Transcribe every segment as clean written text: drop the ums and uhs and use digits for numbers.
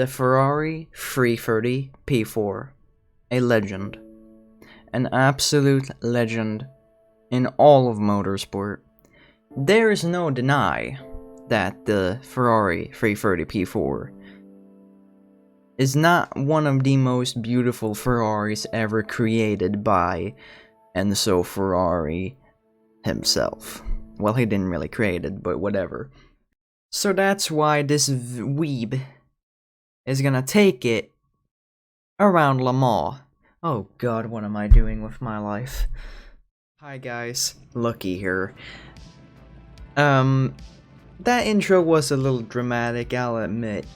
The Ferrari 330 P4. A legend. An absolute legend in all of motorsport. There is no deny that the Ferrari 330 P4 is not one of the most beautiful Ferraris ever created by Enzo Ferrari himself. Well, he didn't really create it, but whatever. So that's why this weeb is gonna take it around Le Mans. Oh god, what am I doing with my life? Hi guys, Lucky here. That intro was a little dramatic, I'll admit.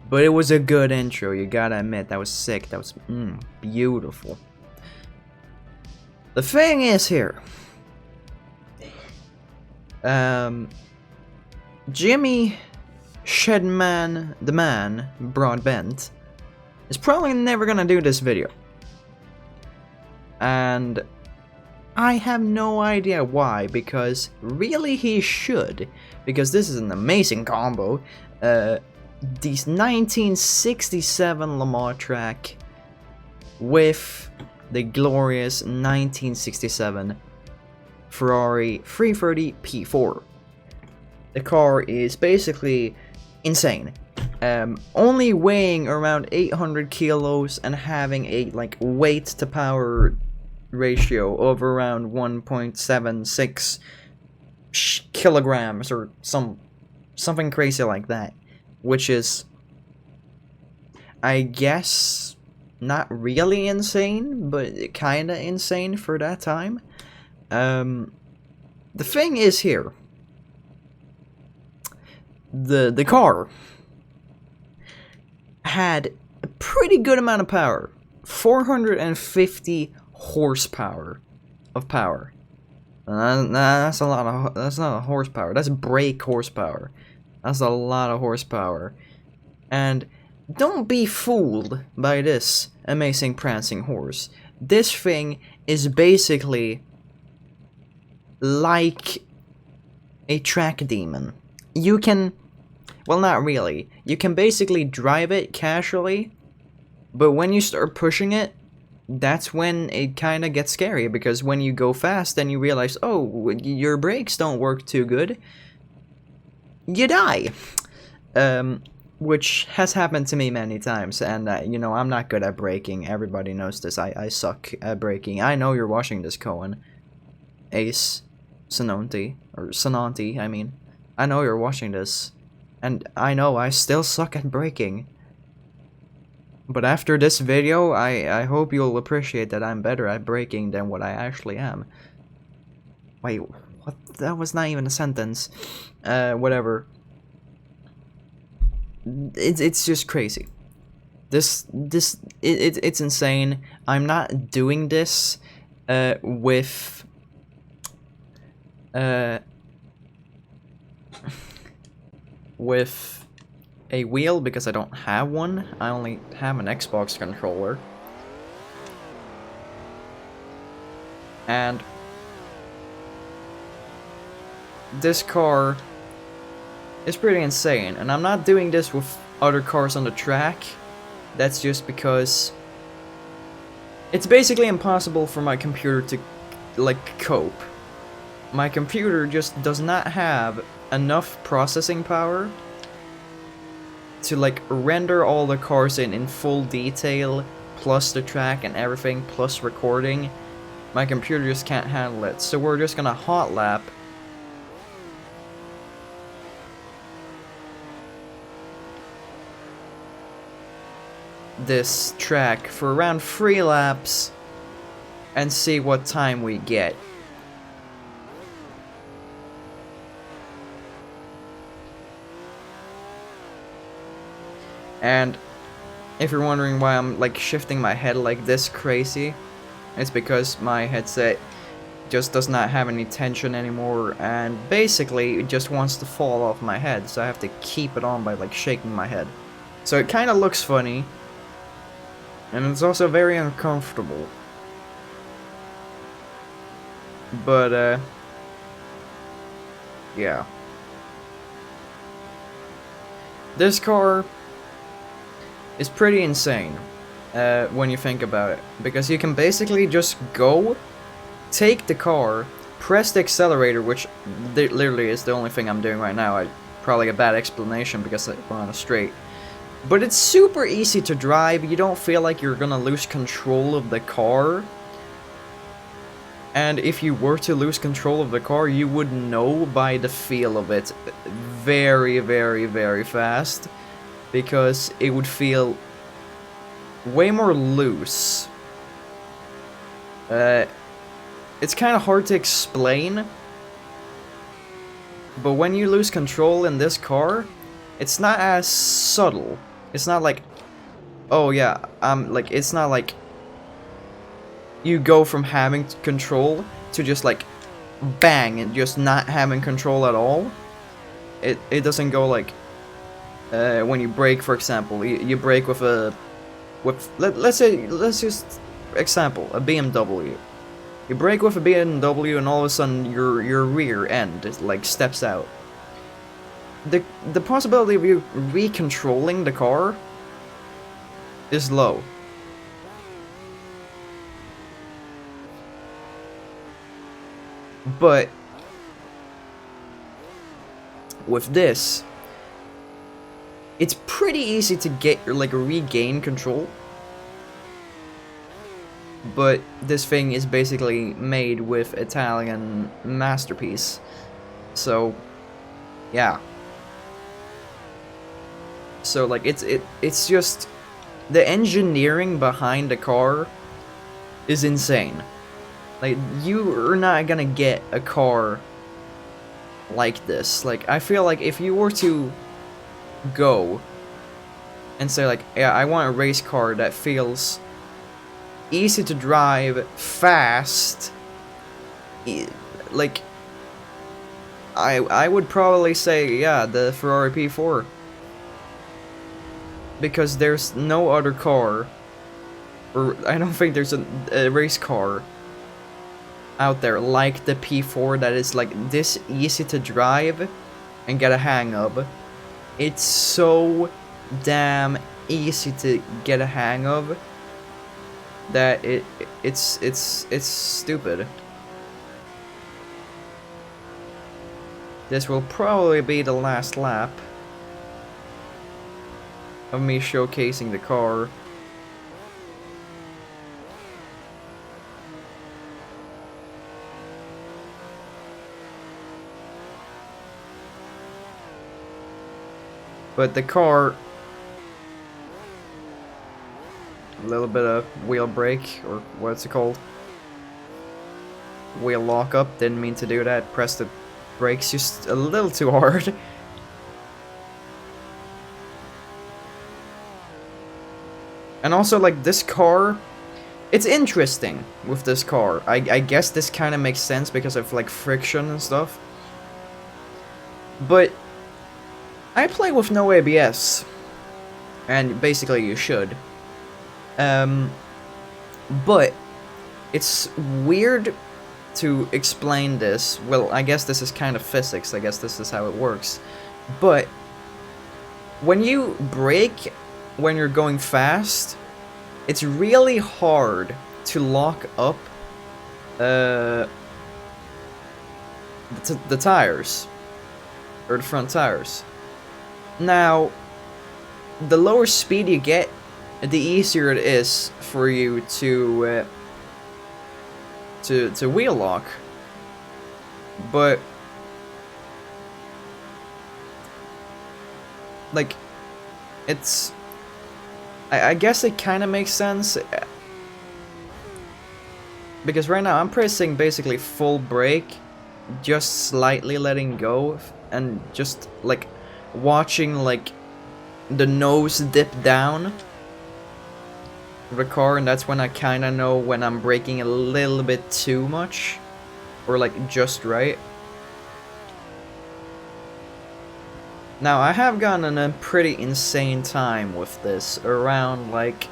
But it was a good intro, you gotta admit, that was sick, that was, beautiful. The thing is here. Jimmy Shedman, the man, Broadbent, is probably never gonna do this video. And I have no idea why, because really he should, because this is an amazing combo. This 1967 Le Mans track with the glorious 1967 Ferrari 330 P4. The car is basically insane. Only weighing around 800 kilos and having a weight to power ratio of around 1.76 kilograms or something crazy like that, which is, I guess, not really insane, but kinda insane for that time. The thing is here, the car had a pretty good amount of power, 450 horsepower of power. That's a lot of, that's not a horsepower, that's brake horsepower. That's a lot of horsepower. And don't be fooled by this amazing prancing horse. This thing is basically like a track demon. You can, well, not really. You can basically drive it casually, but when you start pushing it, that's when it kind of gets scary, because when you go fast, then you realize, oh, your brakes don't work too good. You die. Which has happened to me many times, and you know, I'm not good at braking. Everybody knows this. I suck at braking. I know you're watching this, Cohen. Ace Sananti, I mean. I know you're watching this, and I know I still suck at braking. But after this video, I hope you'll appreciate that I'm better at braking than what I actually am. Wait, what? That was not even a sentence. Whatever. It's just crazy. It's insane. I'm not doing this with a wheel, because I don't have one. I only have an Xbox controller. And this car is pretty insane, and I'm not doing this with other cars on the track. That's just because it's basically impossible for my computer to cope. My computer just does not have enough processing power to render all the cars in full detail, plus the track and everything, plus recording. My computer just can't handle it, so we're just gonna hot lap this track for around 3 laps and see what time we get. And if you're wondering why I'm shifting my head like this crazy, it's because my headset just does not have any tension anymore, and basically it just wants to fall off my head, so I have to keep it on by shaking my head. So it kind of looks funny, and it's also very uncomfortable. But yeah. This car is pretty insane when you think about it. Because you can basically just go, take the car, press the accelerator, which literally is the only thing I'm doing right now. Probably a bad explanation because we're on a straight. But it's super easy to drive, you don't feel like you're gonna lose control of the car. And if you were to lose control of the car, you would know by the feel of it very, very, very fast. Because it would feel way more loose. It's kind of hard to explain. But when you lose control in this car, it's not as subtle. It's not like, oh yeah, like, it's not like you go from having control to just like bang and just not having control at all. It doesn't go like when you brake, for example. You brake with let's just example, a BMW. You brake with a BMW and all of a sudden your rear end like steps out. The possibility of you recontrolling the car is low. But with this, it's pretty easy to get like regain control. But this thing is basically made with Italian masterpiece. So yeah. So like it's just the engineering behind the car is insane. Like, you are not gonna get a car like this. Like, I feel like if you were to go and say like, yeah, I want a race car that feels easy to drive, fast, like, I would probably say, yeah, the Ferrari P4. Because there's no other car, or I don't think there's a race car out there like the P4 that is like this easy to drive and get a hang of. It's so damn easy to get a hang of that it's stupid. This will probably be the last lap of me showcasing the car. But the car, a little bit of wheel brake, or what's it called? Wheel lock up, didn't mean to do that, pressed the brakes just a little too hard. And also, like, this car, it's interesting with this car. I guess this kind of makes sense because of, like, friction and stuff. But I play with no ABS, and basically you should. But it's weird to explain this. Well, I guess this is kind of physics. I guess this is how it works. But when you brake, when you're going fast, it's really hard to lock up the tires, or the front tires. Now, the lower speed you get, the easier it is for you to wheel lock. But like, it's, I guess it kind of makes sense, because right now I'm pressing basically full brake, just slightly letting go, and just like watching like the nose dip down of the car, and that's when I kind of know when I'm braking a little bit too much, or like just right. Now, I have gotten a pretty insane time with this, around like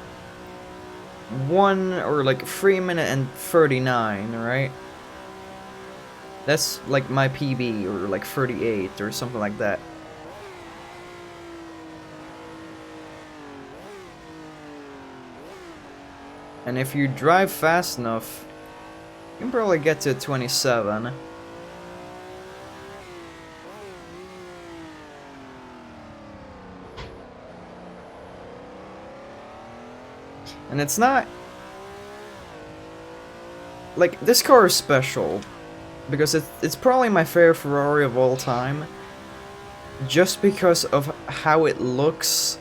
3 minute and 39, right? That's like my PB, or like 38 or something like that. And if you drive fast enough, you can probably get to 27. And it's not... Like, this car is special, because it's probably my favorite Ferrari of all time, just because of how it looks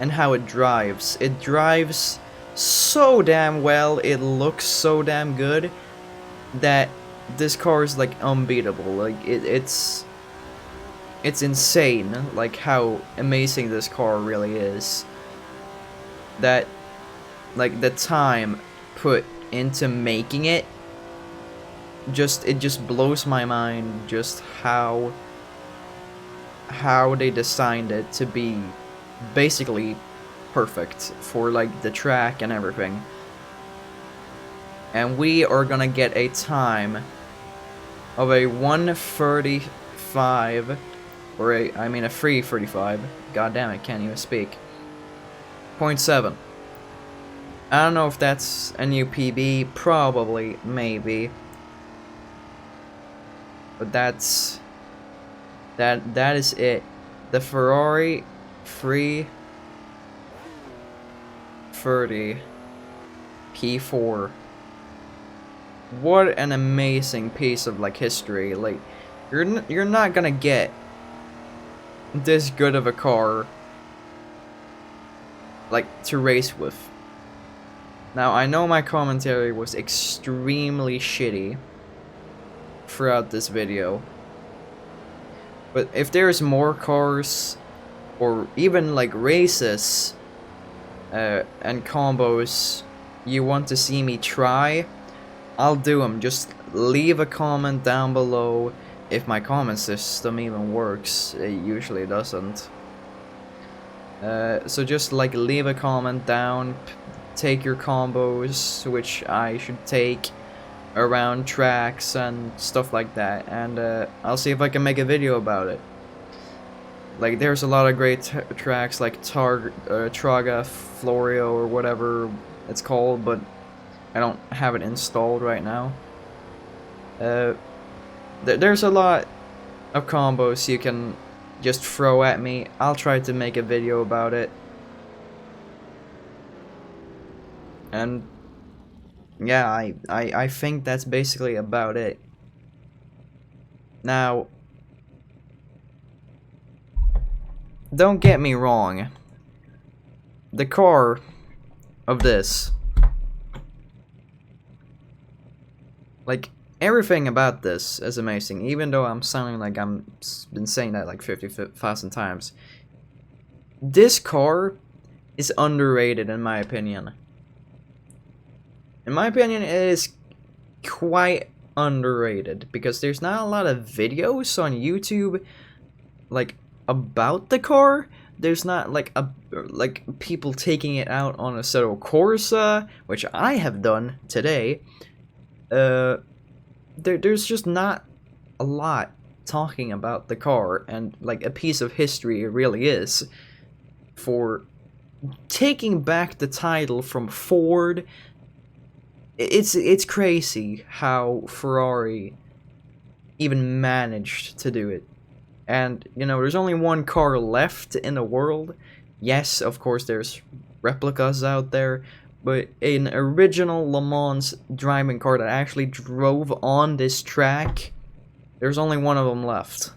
and how it drives. It drives so damn well, it looks so damn good, that this car is, like, unbeatable. Like, it's insane, like, how amazing this car really is. That, like, the time put into making it, it just blows my mind just how they designed it to be basically perfect for, like, the track and everything. And we are gonna get a time of a 1:35, or a 3:35. God damn it, can't even speak. 0.7. I don't know if that's a new PB, probably, maybe. But that is it. The Ferrari 330 P4. What an amazing piece of, like, history. Like, you're not gonna get this good of a car, like, to race with. Now, I know my commentary was extremely shitty throughout this video, but if there's more cars, or even, like, races and combos you want to see me try, I'll do them. Just leave a comment down below. If my comment system even works, it usually doesn't. So just, like, leave a comment down, take your combos, which I should take around tracks and stuff like that, and I'll see if I can make a video about it. Like, there's a lot of great tracks like Targa Florio or whatever it's called, but I don't have it installed right now. There's a lot of combos you can just throw at me. I'll try to make a video about it. And yeah, I think that's basically about it. Now, don't get me wrong. The car of this, like, everything about this is amazing, even though I'm sounding like I'm been saying that like 50,000 times. This car is underrated in my opinion. In my opinion, it is quite underrated, because there's not a lot of videos on YouTube, like, about the car. There's not, like, people taking it out on Assetto Corsa, which I have done today. There's just not a lot talking about the car, and, like, a piece of history it really is, for taking back the title from Ford. It's crazy how Ferrari even managed to do it. And, you know, there's only one car left in the world. Yes, of course, there's replicas out there, but an original Le Mans driving car that actually drove on this track, there's only one of them left.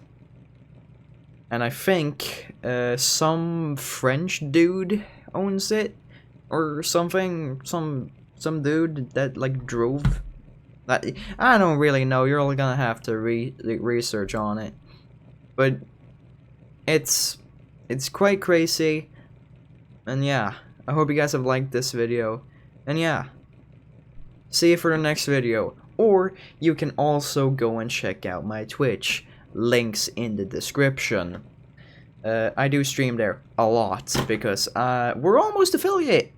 And I think some French dude owns it, or something, some dude that, like, drove that. I don't really know. You're all gonna have to research on it, but it's quite crazy. And yeah, I hope you guys have liked this video, and yeah, see you for the next video. Or you can also go and check out my Twitch, links in the description. I do stream there a lot, because we're almost affiliate.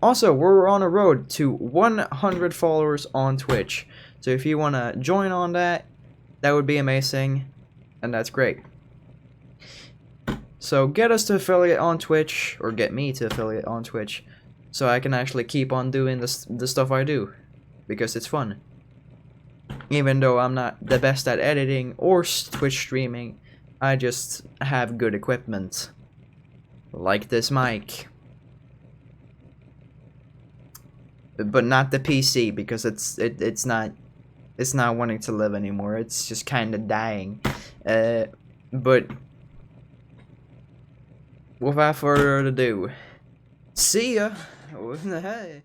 Also, we're on a road to 100 followers on Twitch, so if you want to join on that, that would be amazing, and that's great. So get us to affiliate on Twitch, or get me to affiliate on Twitch, so I can actually keep on doing the stuff I do, because it's fun. Even though I'm not the best at editing or Twitch streaming, I just have good equipment. Like this mic. But not the PC, because it's not wanting to live anymore. It's just kind of dying. But without further ado, see ya. Hey.